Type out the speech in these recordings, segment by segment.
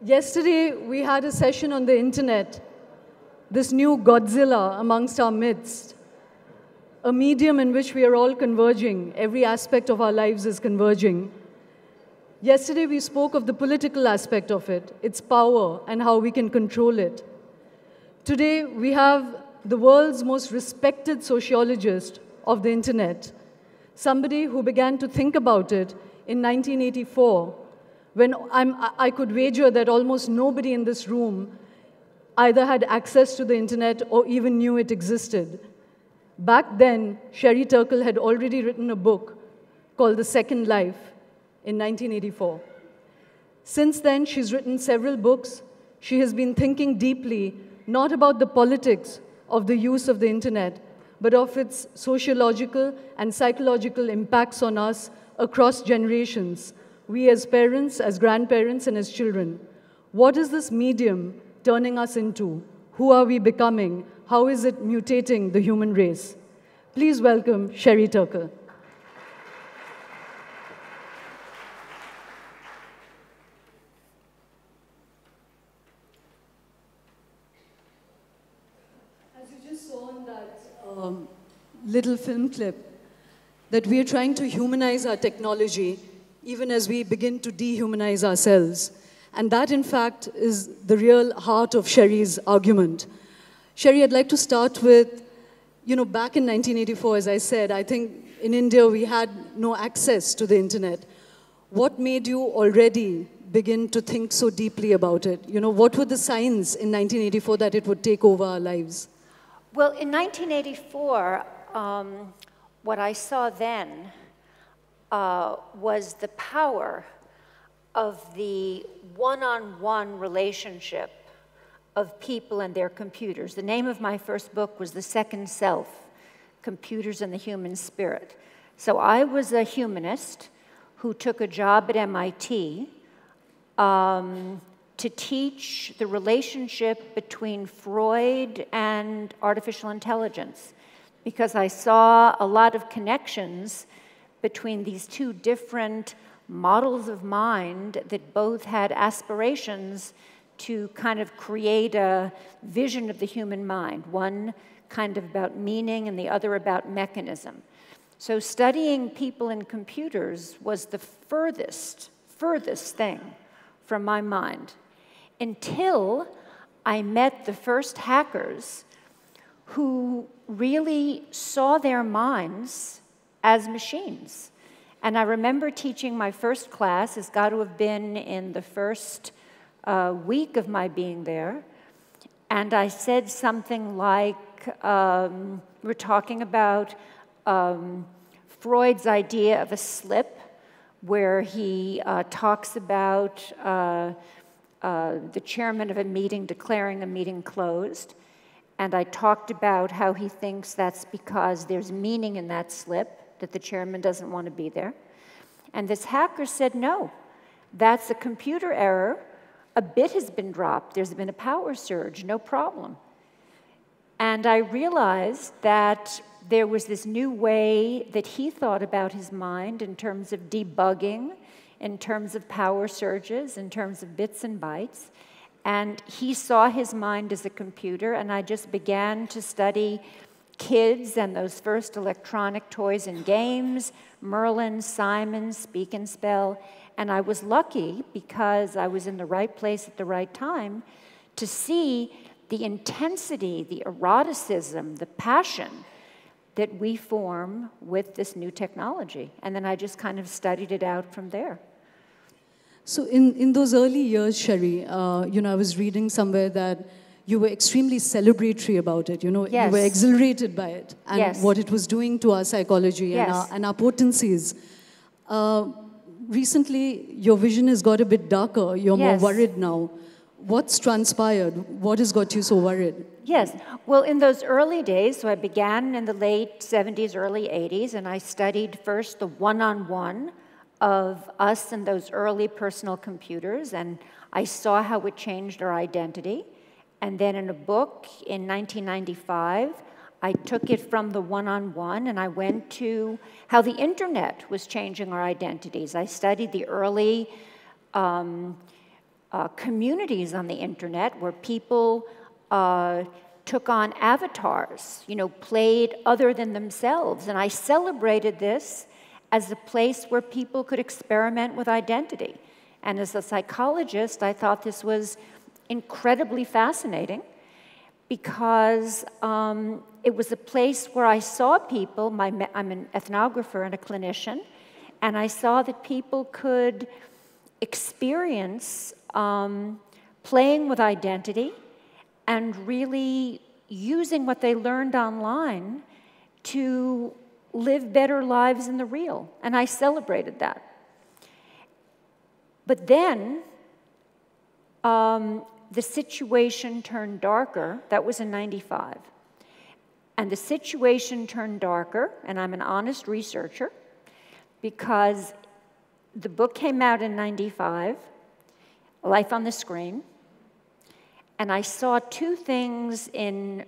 Yesterday, we had a session on the internet, this new Godzilla amongst our midst, a medium in which we are all converging. Every aspect of our lives is converging. Yesterday, we spoke of the political aspect of it, its power, and how we can control it. Today, we have the world's most respected sociologist of the internet, somebody who began to think about it in 1984, when I could wager that almost nobody in this room either had access to the internet or even knew it existed. Back then, Sherry Turkle had already written a book called The Second Life in 1984. Since then, she's written several books. She has been thinking deeply, not about the politics of the use of the internet, but of its sociological and psychological impacts on us across generations, we as parents, as grandparents, and as children. What is this medium turning us into? Who are we becoming? How is it mutating the human race? Please welcome Sherry Turkle. As you just saw in that little film clip, that we are trying to humanize our technology even as we begin to dehumanize ourselves. And that, in fact, is the real heart of Sherry's argument. Sherry, I'd like to start with, back in 1984, as I said, I think in India we had no access to the internet. What made you already begin to think so deeply about it? What were the signs in 1984 that it would take over our lives? Well, in 1984, what I saw then was the power of the one-on-one relationship of people and their computers. The name of my first book was The Second Self, Computers and the Human Spirit. So I was a humanist who took a job at MIT to teach the relationship between Freud and artificial intelligence, because I saw a lot of connections between these two different models of mind that both had aspirations to kind of create a vision of the human mind, one kind of about meaning and the other about mechanism. So studying people and computers was the furthest thing from my mind, until I met the first hackers who really saw their minds as machines. And I remember teaching my first class, it's got to have been in the first week of my being there, and I said something like, we're talking about Freud's idea of a slip, where he talks about the chairman of a meeting declaring a meeting closed, and I talked about how he thinks that's because there's meaning in that slip, that the chairman doesn't want to be there. And this hacker said, no, that's a computer error. A bit has been dropped. There's been a power surge, no problem. And I realized that there was this new way that he thought about his mind in terms of debugging, in terms of power surges, in terms of bits and bytes. And he saw his mind as a computer, and I just began to study kids and those first electronic toys and games, Merlin, Simon, Speak and Spell. And I was lucky, because I was in the right place at the right time, to see the intensity, the eroticism, the passion that we form with this new technology. And then I just kind of studied it out from there. So in those early years, Sherry, I was reading somewhere that you were extremely celebratory about it. Yes. You were exhilarated by it and yes. what it was doing to our psychology yes. and our potencies. Recently, your vision has got a bit darker. You're yes. more worried now. What's transpired? What has got you so worried? Yes. Well, in those early days, so I began in the late 70s, early 80s, and I studied first the one-on-one of us and those early personal computers, and I saw how it changed our identity. And then in a book in 1995, I took it from the one-on-one and I went to how the internet was changing our identities. I studied the early communities on the internet where people took on avatars, played other than themselves. And I celebrated this as a place where people could experiment with identity. And as a psychologist, I thought this was incredibly fascinating because it was a place where I saw people, I'm an ethnographer and a clinician, and I saw that people could experience playing with identity and really using what they learned online to live better lives in the real. And I celebrated that. But then the situation turned darker. That was in '95. And the situation turned darker, and I'm an honest researcher, because the book came out in '95, Life on the Screen, and I saw two things in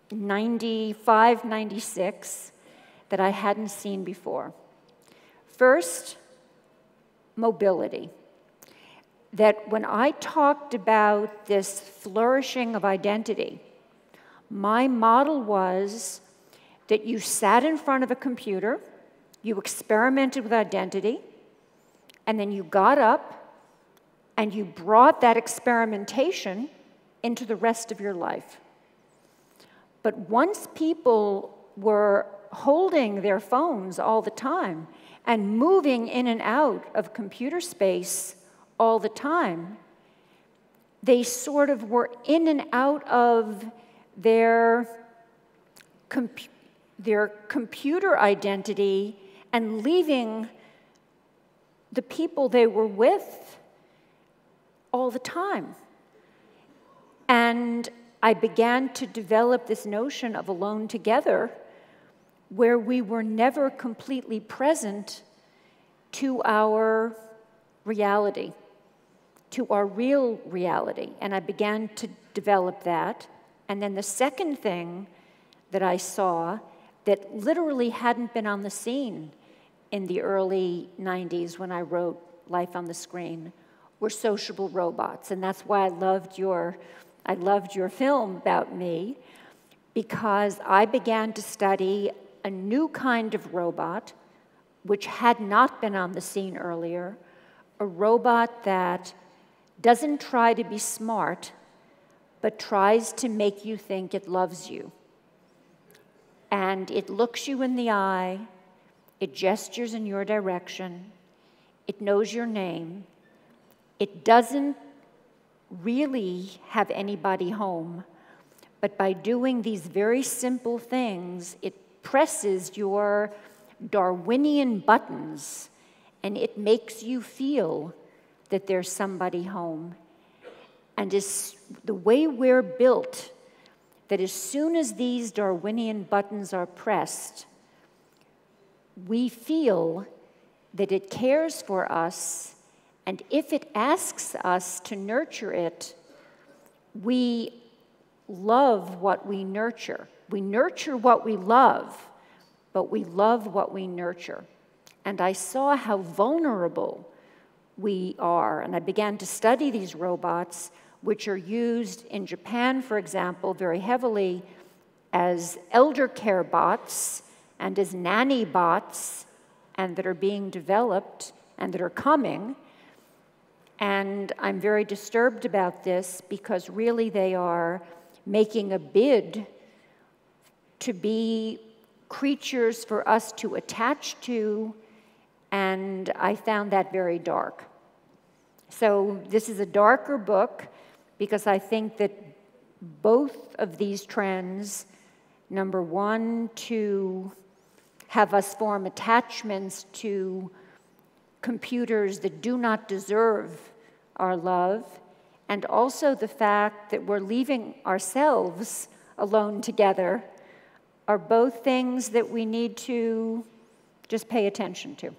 '95, '96 that I hadn't seen before. First, mobility. That when I talked about this flourishing of identity, my model was that you sat in front of a computer, you experimented with identity, and then you got up and you brought that experimentation into the rest of your life. But once people were holding their phones all the time and moving in and out of computer space all the time, they sort of were in and out of their computer identity and leaving the people they were with all the time. And I began to develop this notion of alone together, where we were never completely present to our reality, to our real reality. And I began to develop that. And then the second thing that I saw that literally hadn't been on the scene in the early '90s when I wrote Life on the Screen were sociable robots. And that's why I loved your film about me, because I began to study a new kind of robot which had not been on the scene earlier, a robot that doesn't try to be smart, but tries to make you think it loves you. And it looks you in the eye, it gestures in your direction, it knows your name, it doesn't really have anybody home, but by doing these very simple things, it presses your Darwinian buttons, and it makes you feel that there's somebody home. And it's the way we're built, that as soon as these Darwinian buttons are pressed, we feel that it cares for us, and if it asks us to nurture it, we love what we nurture. We nurture what we love, but we love what we nurture. And I saw how vulnerable we are, and I began to study these robots, which are used in Japan, for example, very heavily as elder care bots and as nanny bots, and that are being developed and that are coming. And I'm very disturbed about this because really they are making a bid to be creatures for us to attach to, and I found that very dark. So this is a darker book because I think that both of these trends, number one, to have us form attachments to computers that do not deserve our love, and also the fact that we're leaving ourselves alone together, are both things that we need to just pay attention to.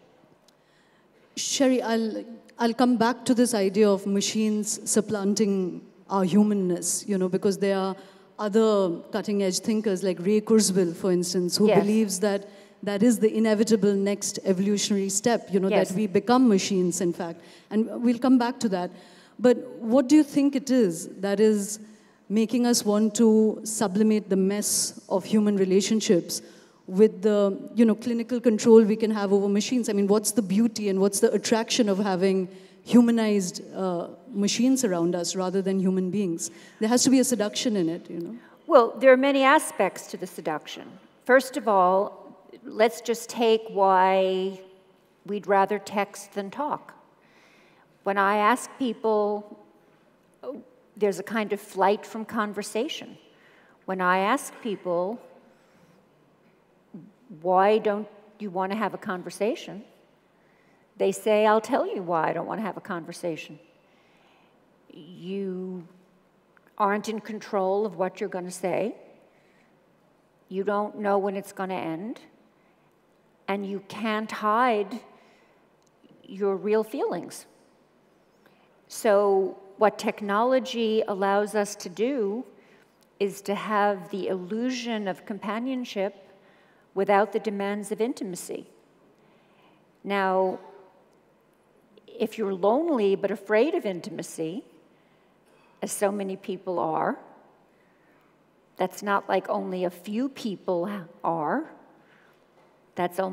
Sherry, I'll come back to this idea of machines supplanting our humanness, because there are other cutting-edge thinkers like Recurse, for instance, who believes that that is the inevitable next evolutionary step, that we become machines, in fact. And we'll come back to that. But what do you think it is that is making us want to sublimate the mess of human relationships with the clinical control we can have over machines? I mean, what's the beauty and what's the attraction of having humanized machines around us rather than human beings? There has to be a seduction in it, Well, there are many aspects to the seduction. First of all, let's just take why we'd rather text than talk. When I ask people, there's a kind of flight from conversation. When I ask people, why don't you want to have a conversation? They say, I'll tell you why I don't want to have a conversation. You aren't in control of what you're going to say. You don't know when it's going to end. And you can't hide your real feelings. So what technology allows us to do is to have the illusion of companionship without the demands of intimacy. Now, if you're lonely but afraid of intimacy, as so many people are, that's not like only a few people are. That's a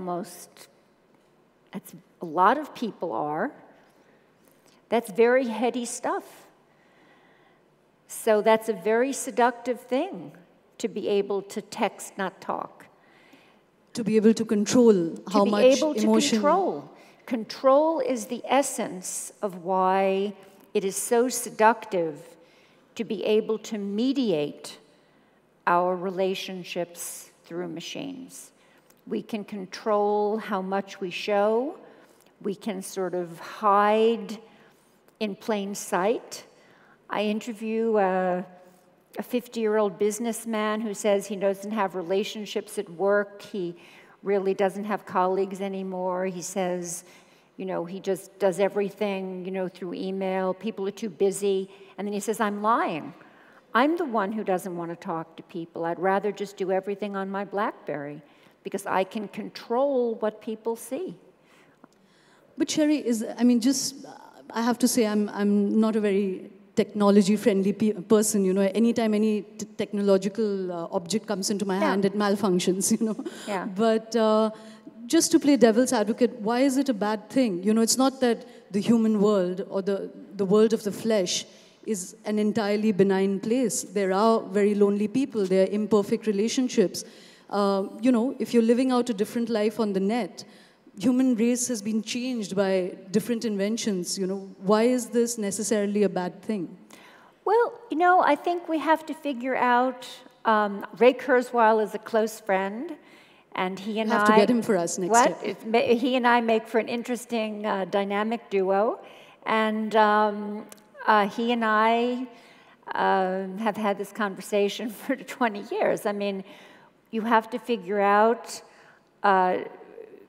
lot of people are. That's very heady stuff. So that's a very seductive thing, to be able to text, not talk. To be able to control how much emotion. To be able to control. Control is the essence of why it is so seductive to be able to mediate our relationships through machines. We can control how much we show. We can sort of hide in plain sight. I interview a 50-year-old businessman who says he doesn't have relationships at work. He really doesn't have colleagues anymore. He says, he just does everything, through email. People are too busy. And then he says, I'm lying. I'm the one who doesn't want to talk to people. I'd rather just do everything on my BlackBerry because I can control what people see. But Sherry, I have to say I'm not a very technology-friendly person, Anytime any technological object comes into my hand, it malfunctions, Yeah. But just to play devil's advocate, why is it a bad thing? It's not that the human world or the world of the flesh is an entirely benign place. There are very lonely people. There are imperfect relationships. If you're living out a different life on the net, human race has been changed by different inventions. Why is this necessarily a bad thing? Well, I think we have to figure out. Ray Kurzweil is a close friend, and he and I have to get him for us next time. He and I make for an interesting dynamic duo, and he and I have had this conversation for 20 years. I mean, you have to figure out.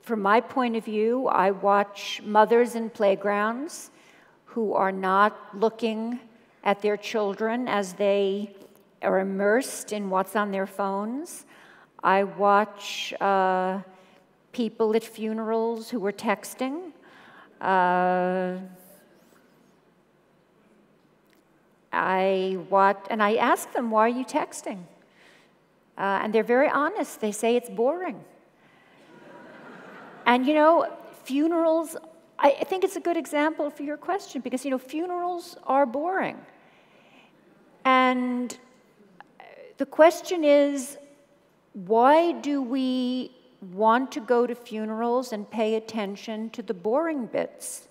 From my point of view, I watch mothers in playgrounds who are not looking at their children as they are immersed in what's on their phones. I watch people at funerals who are texting. And I ask them, why are you texting? And they're very honest. They say it's boring. And, funerals, I think it's a good example for your question because, funerals are boring. And the question is, why do we want to go to funerals and pay attention to the boring bits?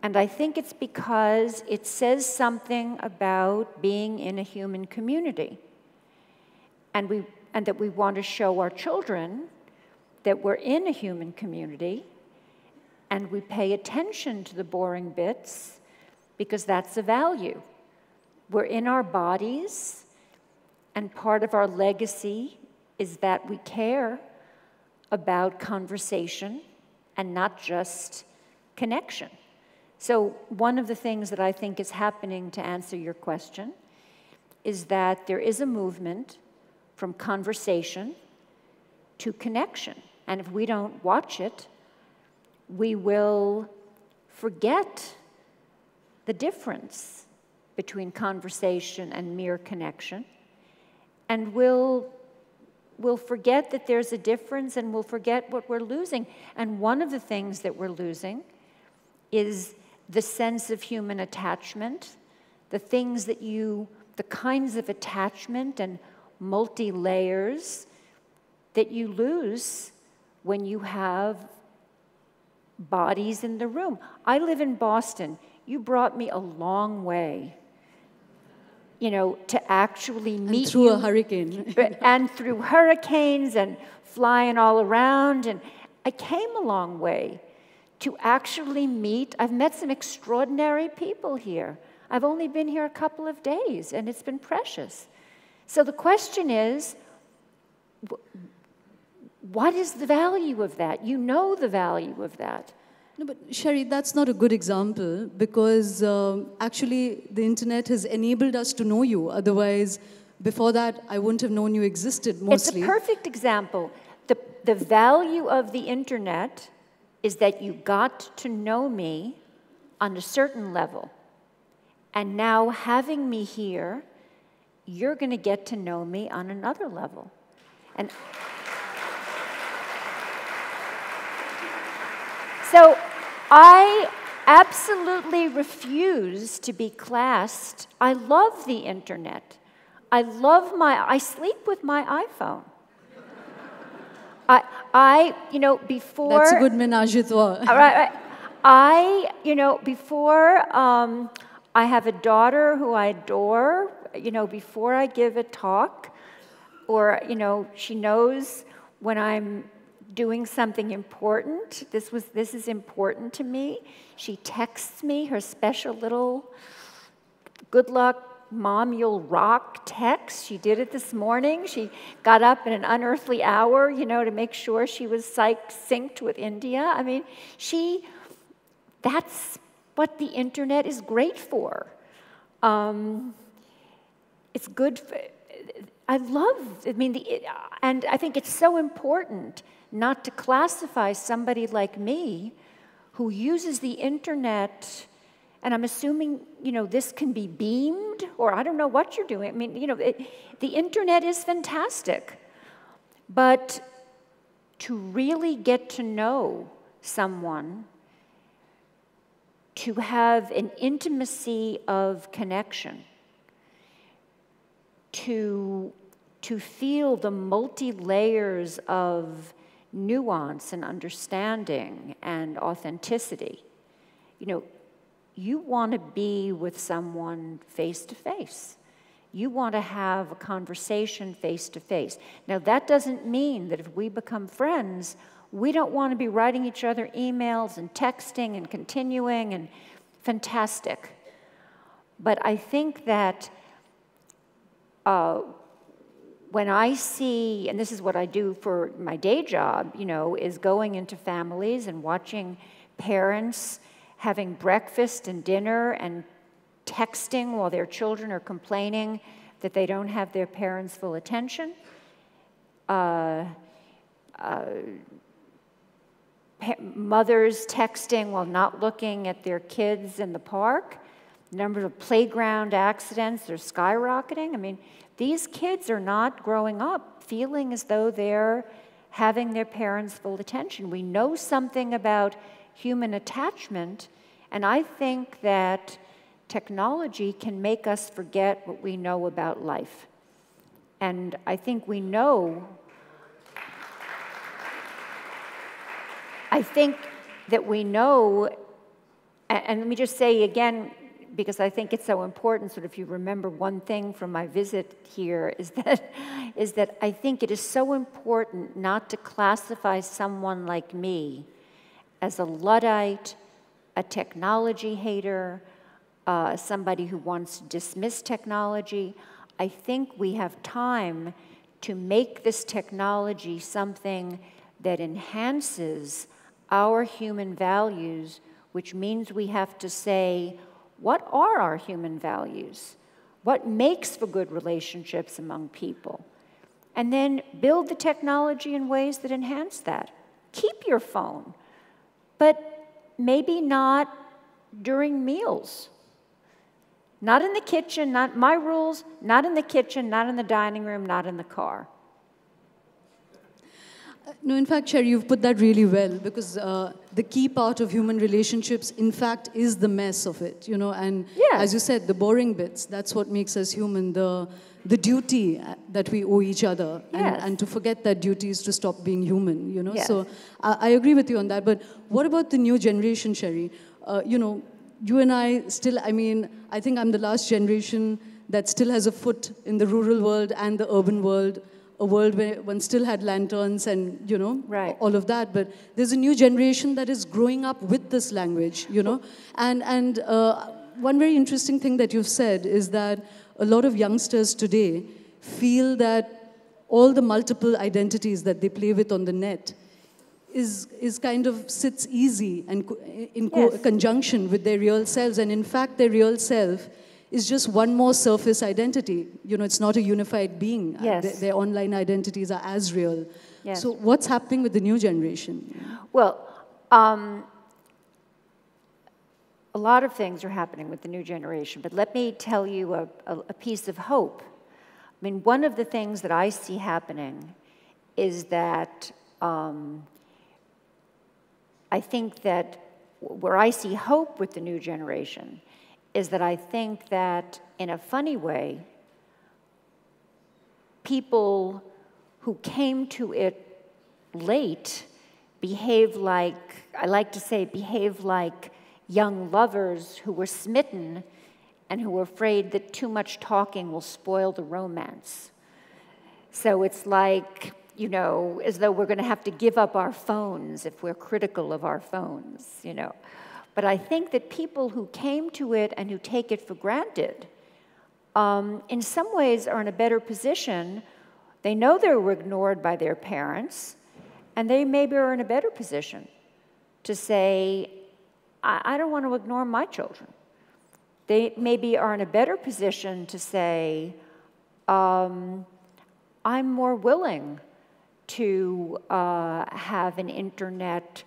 And I think it's because it says something about being in a human community. And that we want to show our children that we're in a human community and we pay attention to the boring bits because that's a value. We're in our bodies, and part of our legacy is that we care about conversation and not just connection. So one of the things that I think is happening, to answer your question, is that there is a movement from conversation to connection. And if we don't watch it, we will forget the difference between conversation and mere connection, and we'll forget that there's a difference, and we'll forget what we're losing. And one of the things that we're losing is the sense of human attachment, the kinds of attachment and multi-layers that you lose when you have bodies in the room. I live in Boston. You brought me a long way, to actually meet and through a hurricane. and through hurricanes and flying all around. And I came a long way to actually meet. I've met some extraordinary people here. I've only been here a couple of days, and it's been precious. So the question is, what is the value of that? You know the value of that. No, but Sherry, that's not a good example, because actually the internet has enabled us to know you. Otherwise, before that, I wouldn't have known you existed mostly. It's a perfect example. The value of the internet is that you got to know me on a certain level. And now having me here, you're going to get to know me on another level. And so I absolutely refuse to be classed. I love the internet. I sleep with my iPhone. Before... That's a good ménage à trois. Before I have a daughter who I adore, before I give a talk, or, she knows when I'm doing something important, this is important to me. She texts me her special little good luck, Mom, you'll rock text. She did it this morning. She got up in an unearthly hour, to make sure she was synced with India. I mean, that's what the internet is great for. It's good for, and I think it's so important not to classify somebody like me who uses the internet. And I'm assuming, this can be beamed, or I don't know what you're doing. I mean, the internet is fantastic. But to really get to know someone, to have an intimacy of connection, to feel the multi-layers of nuance and understanding and authenticity, you want to be with someone face-to-face. You want to have a conversation face-to-face. Now, that doesn't mean that if we become friends, we don't want to be writing each other emails and texting and continuing and fantastic. But I think that when I see, and this is what I do for my day job, is going into families and watching parents having breakfast and dinner and texting while their children are complaining that they don't have their parents' full attention. Mothers texting while not looking at their kids in the park. Number of playground accidents are skyrocketing. I mean, these kids are not growing up feeling as though they're having their parents' full attention. We know something about human attachment, and I think that technology can make us forget what we know about life. And I think that we know, and let me just say again, because I think it's so important, sort of, if you remember one thing from my visit here, is that I think it is so important not to classify someone like me as a Luddite, a technology hater, somebody who wants to dismiss technology. I think we have time to make this technology something that enhances our human values, which means we have to say, what are our human values? What makes for good relationships among people? And then build the technology in ways that enhance that. Keep your phone, but maybe not during meals. Not in the kitchen, not my rules, not in the kitchen, not in the dining room, not in the car. No, in fact, Sherry, you've put that really well, because the key part of human relationships, in fact, is the mess of it, and as you said, the boring bits, that's what makes us human, the duty that we owe each other, and to forget that duty is to stop being human, So I agree with you on that, but what about the new generation, Sherry? You and I still, I think I'm the last generation that still has a foot in the rural world and the urban world, a world where one still had lanterns and, all of that. But there's a new generation that is growing up with this language, And one very interesting thing that you've said is that a lot of youngsters today feel that all the multiple identities that they play with on the net is kind of sits easy and in conjunction with their real selves. And in fact, their real self is just one more surface identity. It's not a unified being. Their online identities are as real. So what's happening with the new generation? Well, a lot of things are happening with the new generation, but let me tell you a piece of hope. One of the things that I see happening is that I think that where I see hope with the new generation is that I think that, in a funny way, people who came to it late behave like, I like to say, behave like young lovers who were smitten and who were afraid that too much talking will spoil the romance. So it's like, as though we're going to have to give up our phones if we're critical of our phones, But I think that people who came to it and who take it for granted, in some ways are in a better position. They know they were ignored by their parents, and they maybe are in a better position to say, I don't want to ignore my children. They maybe are in a better position to say, I'm more willing to have an internet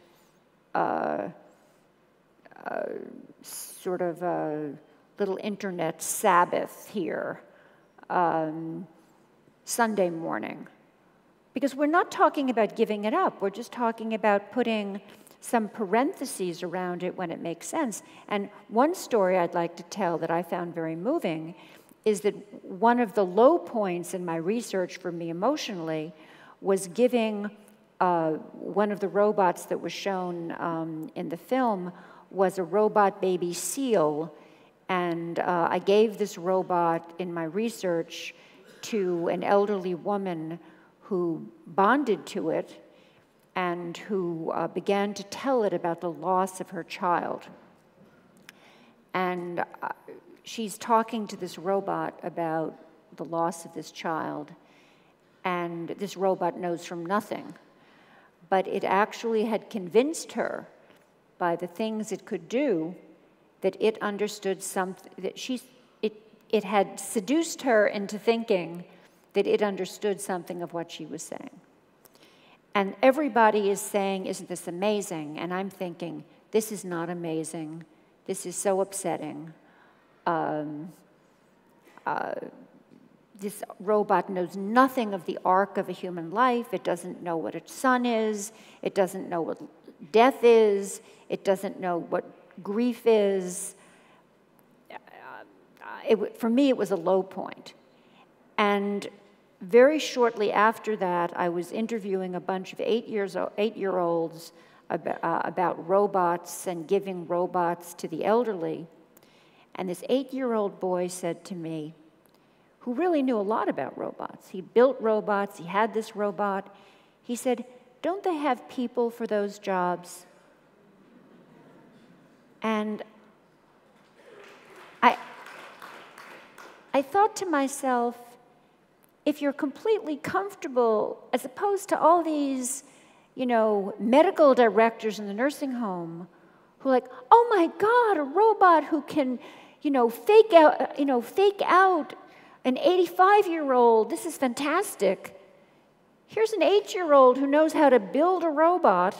sort of a little internet Sabbath here Sunday morning. Because we're not talking about giving it up. We're just talking about putting some parentheses around it when it makes sense. And one story I'd like to tell that I found very moving is that one of the low points in my research for me emotionally was giving one of the robots that was shown in the film was a robot baby seal. And I gave this robot in my research to an elderly woman who bonded to it and who began to tell it about the loss of her child. And she's talking to this robot about the loss of this child, and this robot knows from nothing. But it actually had convinced her by the things it could do that it understood something, that it had seduced her into thinking that it understood something of what she was saying. And everybody is saying, isn't this amazing? And I'm thinking, this is not amazing. This is so upsetting. This robot knows nothing of the arc of a human life. It doesn't know what its son is. It doesn't know what death is. It doesn't know what grief is. For me, it was a low point. And very shortly after that, I was interviewing a bunch of 8-year-olds about robots and giving robots to the elderly. And this 8-year-old boy said to me, who really knew a lot about robots. He built robots. He had this robot. He said, don't they have people for those jobs? And I thought to myself, if you're completely comfortable, as opposed to all these, medical directors in the nursing home who are like, oh my God, a robot who can, fake out an 85-year-old, this is fantastic. Here's an 8-year-old who knows how to build a robot,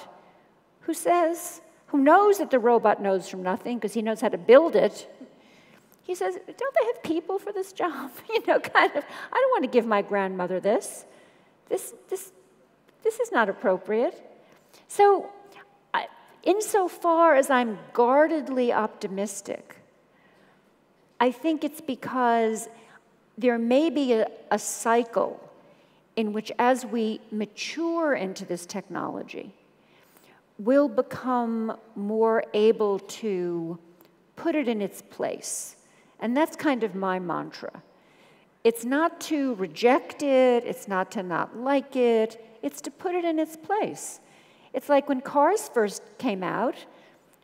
who knows that the robot knows from nothing because he knows how to build it, He says, don't they have people for this job? You know, kind of, I don't want to give my grandmother this. This is not appropriate. So, insofar as I'm guardedly optimistic, I think it's because there may be a cycle in which, as we mature into this technology, we'll become more able to put it in its place. And that's kind of my mantra. It's not to reject it, it's not to not like it, it's to put it in its place. It's like when cars first came out,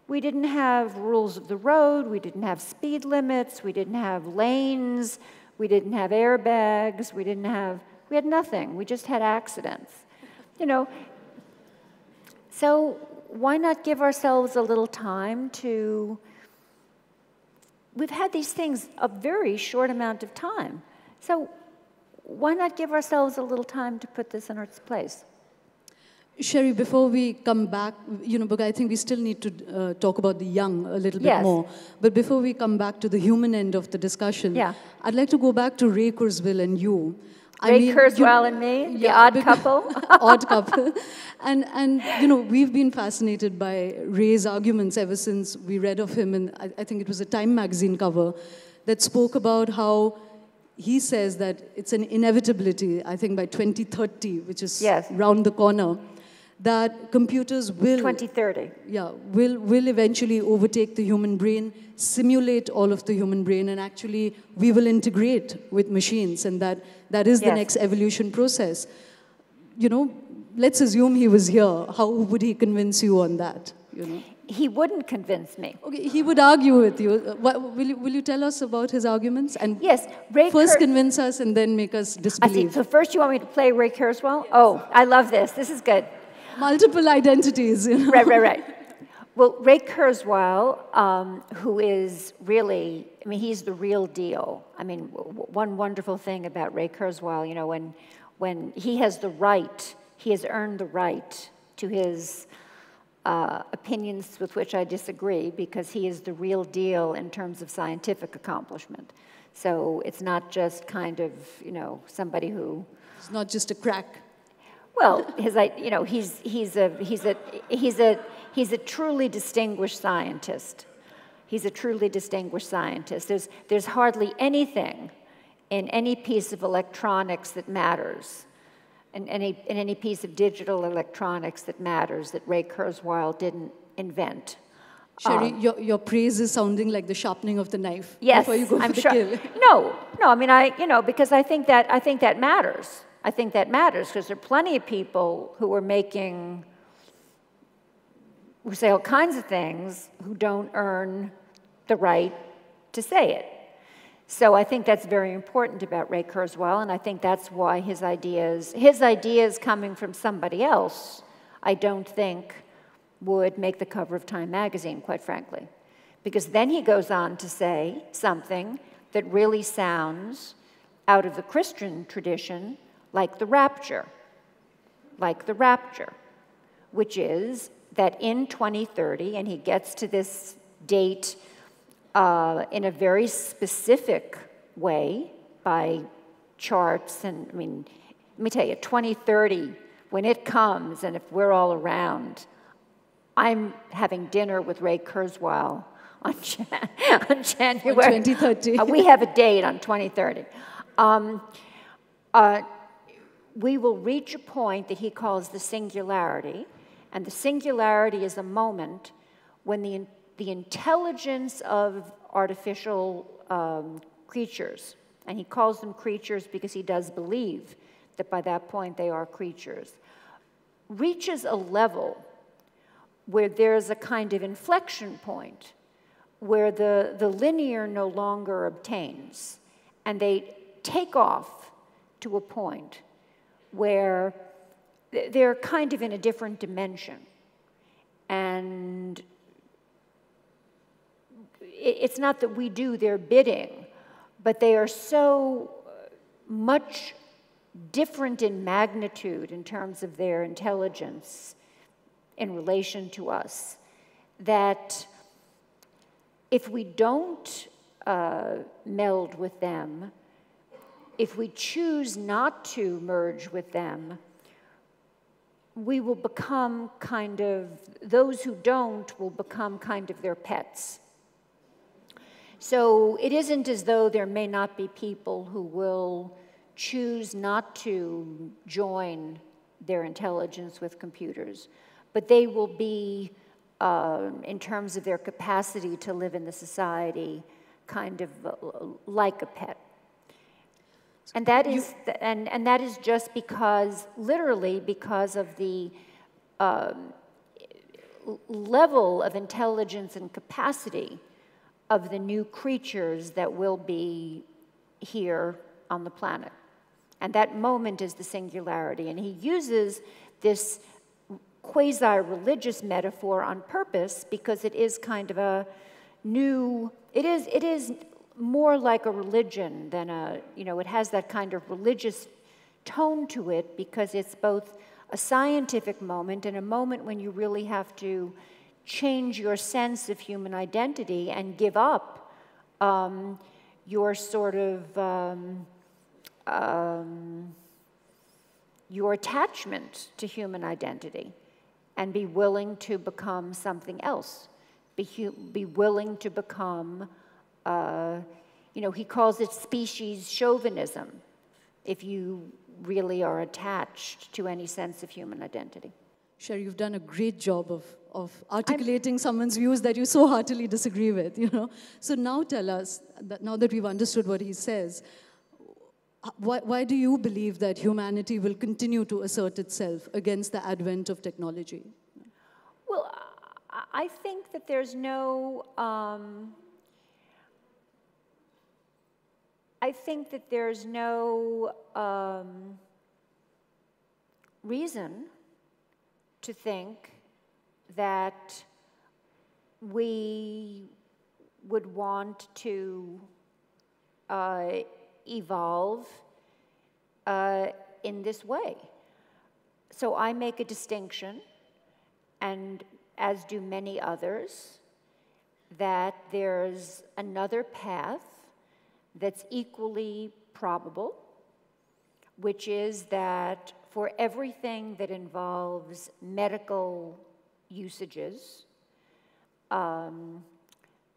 we didn't have rules of the road, we didn't have speed limits, we didn't have lanes, we didn't have airbags, we had nothing, we just had accidents. You know, so why not give ourselves a little time to, we've had these things a very short amount of time. So why not give ourselves a little time to put this in its place? Sherry, before we come back, you know, because I think we still need to talk about the young a little bit more. But before we come back to the human end of the discussion, I'd like to go back to Ray Kurzweil and you. Ray Kurzweil and me, the odd couple. Odd couple. And, you know, we've been fascinated by Ray's arguments ever since we read of him, and I think it was a Time magazine cover that spoke about how he says that it's an inevitability, I think by 2030, which is round the corner, that computers will 2030 will eventually overtake the human brain, simulate all of the human brain, and actually we will integrate with machines, and that is the next evolution process. You know, let's assume he was here. How would he convince you on that? You know, he wouldn't convince me. Okay, he would argue with you. Will you tell us about his arguments? And Ray first convince us and then make us disbelieve. So first you want me to play Ray Kurzweil? Yes. Oh, I love this. This is good. Multiple identities, you know. Right. Well, Ray Kurzweil, who is really, I mean, he's the real deal. I mean, one wonderful thing about Ray Kurzweil, you know, when he has the right, he has earned the right to his opinions with which I disagree, because he is the real deal in terms of scientific accomplishment. So it's not just kind of, you know, somebody who... It's not just a crack. Well, you know, he's a truly distinguished scientist. He's a truly distinguished scientist. There's hardly anything in any piece of electronics that matters, in any piece of digital electronics that matters, that Ray Kurzweil didn't invent. Sherry, your praise is sounding like the sharpening of the knife. Yes, before you go I'm for sure. The kill. No. I mean, you know, because I think that matters. I think that matters, because there are plenty of people who are who say all kinds of things who don't earn the right to say it. So I think that's very important about Ray Kurzweil, and I think that's why his ideas coming from somebody else, I don't think would make the cover of Time magazine, quite frankly. Because then he goes on to say something that really sounds out of the Christian tradition, like the rapture, which is that in 2030, and he gets to this date in a very specific way by charts, and I mean, let me tell you, 2030, when it comes, and if we're all around, I'm having dinner with Ray Kurzweil on January. On 2030. We have a date on 2030. We will reach a point that he calls the singularity, and the singularity is a moment when the intelligence of artificial creatures, and he calls them creatures because he does believe that by that point they are creatures, reaches a level where there's a kind of inflection point where the linear no longer obtains, and they take off to a point where they're kind of in a different dimension. And it's not that we do their bidding, but they are so much different in magnitude in terms of their intelligence in relation to us, that if we don't meld with them, if we choose not to merge with them, we will become kind of, those who don't will become kind of their pets. So it isn't as though there may not be people who will choose not to join their intelligence with computers, but they will be, in terms of their capacity to live in the society, kind of like a pet. And that is, and that is just because, literally, because of the level of intelligence and capacity of the new creatures that will be here on the planet. And that moment is the singularity. And he uses this quasi-religious metaphor on purpose because it is kind of a new, it is more like a religion than a, it has that kind of religious tone to it because it's both a scientific moment and a moment when you really have to change your sense of human identity and give up your sort of, your attachment to human identity and be willing to become something else. Be willing to become, he calls it species chauvinism, if you really are attached to any sense of human identity. Sherry, you've done a great job of articulating someone's views that you so heartily disagree with, So now tell us, that now that we've understood what he says, why do you believe that humanity will continue to assert itself against the advent of technology? Well, I think that there's no, reason to think that we would want to evolve in this way. So I make a distinction, and as do many others, that there's another path that's equally probable, which is that for everything that involves medical usages,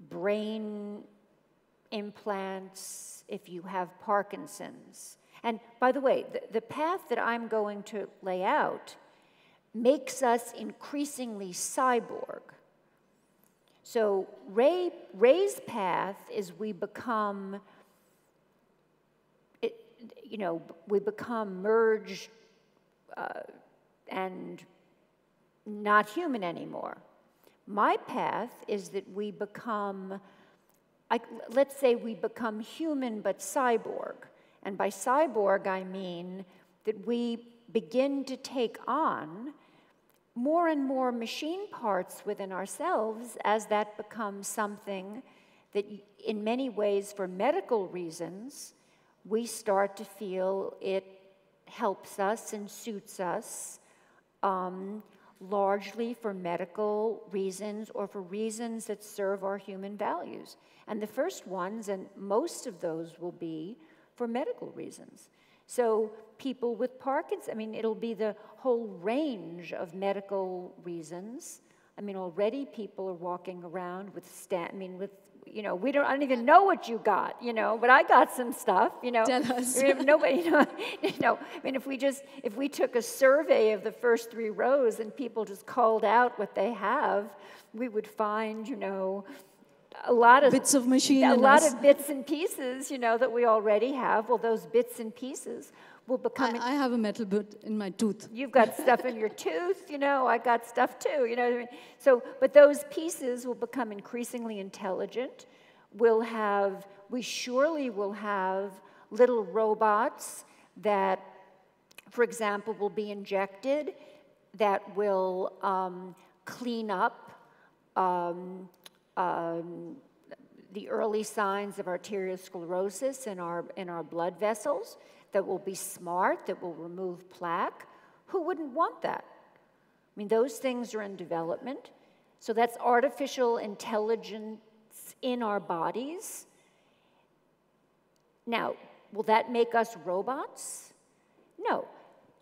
brain implants, if you have Parkinson's. And by the way, the path that I'm going to lay out makes us increasingly cyborg. So Ray's path is we become merged and not human anymore. My path is that we become, let's say we become human but cyborg. And by cyborg, I mean that we begin to take on more and more machine parts within ourselves as that becomes something that in many ways, for medical reasons, we start to feel it helps us and suits us, largely for medical reasons or for reasons that serve our human values. And the first ones, and most of those will be for medical reasons. So people with Parkinson's, it'll be the whole range of medical reasons. Already people are walking around with I don't even know what you got, but I got some stuff, Tell us. Nobody, if we took a survey of the first 3 rows and people just called out what they have, we would find, a lot of bits of machine, a lot of bits and pieces, that we already have. Well, those bits and pieces will become. I have a metal bit in my tooth. You've got stuff in your tooth, I got stuff too, So, but those pieces will become increasingly intelligent. We surely will have little robots that, for example, will be injected that will clean up the early signs of arteriosclerosis in our blood vessels, that will be smart, that will remove plaque. Who wouldn't want that? Those things are in development. So that's artificial intelligence in our bodies. Now, will that make us robots? No.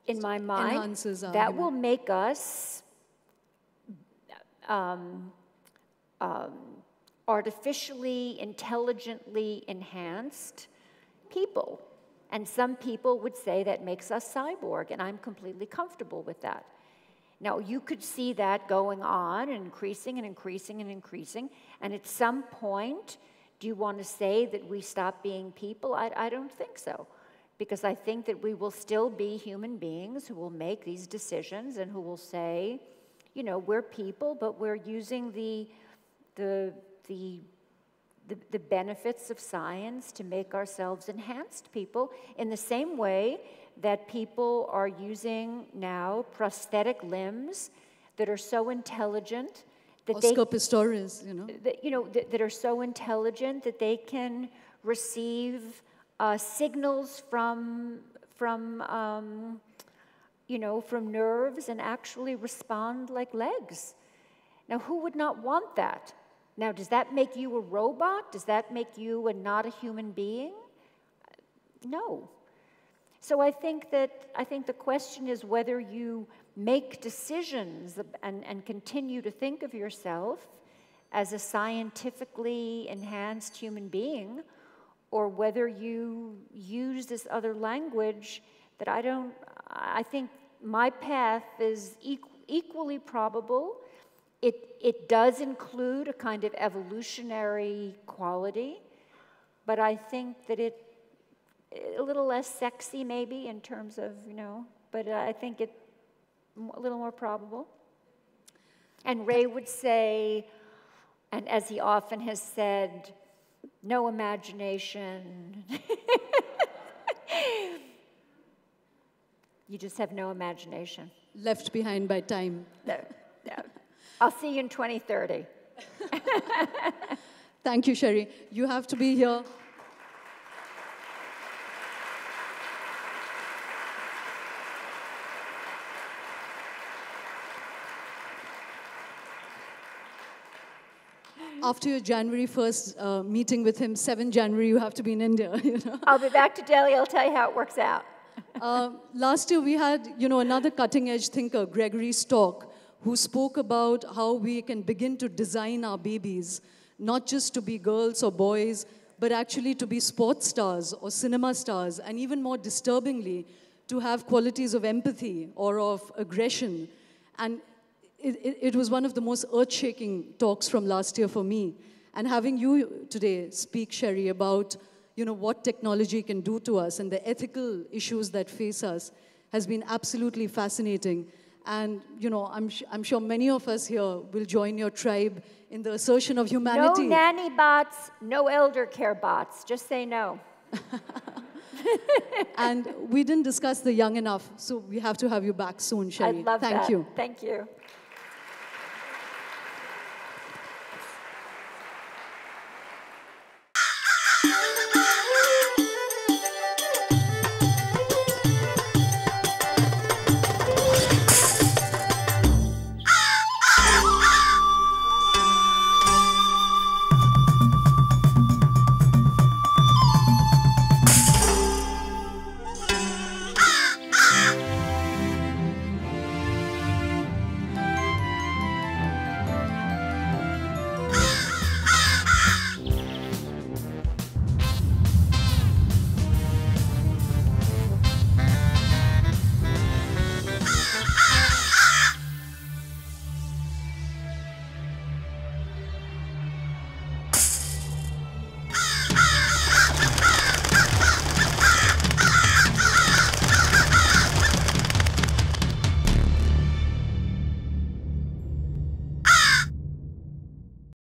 In my mind, enhances our that human- will make us artificially, intelligently enhanced people. And some people would say that makes us cyborg, and I'm completely comfortable with that. Now, you could see that going on and increasing and increasing and increasing, and at some point, do you want to say that we stop being people? I don't think so, because I think that we will still be human beings who will make these decisions and who will say, you know, we're people, but we're using the benefits of science to make ourselves enhanced people in the same way that people are using now prosthetic limbs that are so intelligent that Oscar Pistorius, you know. that are so intelligent that they can receive signals from nerves and actually respond like legs. Now, who would not want that? Now, does that make you a robot? Does that make you not a human being? No. So I think the question is whether you make decisions and continue to think of yourself as a scientifically enhanced human being, or whether you use this other language that I think my path is equally probable. It does include a kind of evolutionary quality, but I think that it a little less sexy maybe in terms of, but I think it a little more probable. And Ray would say, and as he often has said, no imagination. You just have no imagination. Left behind by time. No. I'll see you in 2030. Thank you, Sherry. You have to be here. After your January 1st meeting with him, 7 January, you have to be in India. I'll be back to Delhi. I'll tell you how it works out. Last year, we had, another cutting-edge thinker, Gregory Stork, who spoke about how we can begin to design our babies, not just to be girls or boys, but actually to be sports stars or cinema stars, and even more disturbingly, to have qualities of empathy or of aggression. And it was one of the most earth-shaking talks from last year for me. And having you today speak, Sherry, about what technology can do to us and the ethical issues that face us has been absolutely fascinating. And I'm sure many of us here will join your tribe in the assertion of humanity. No nanny bots, no elder care bots. Just say no. And we didn't discuss the young enough, so we have to have you back soon, Sherry. I'd love that. Thank you. Thank you.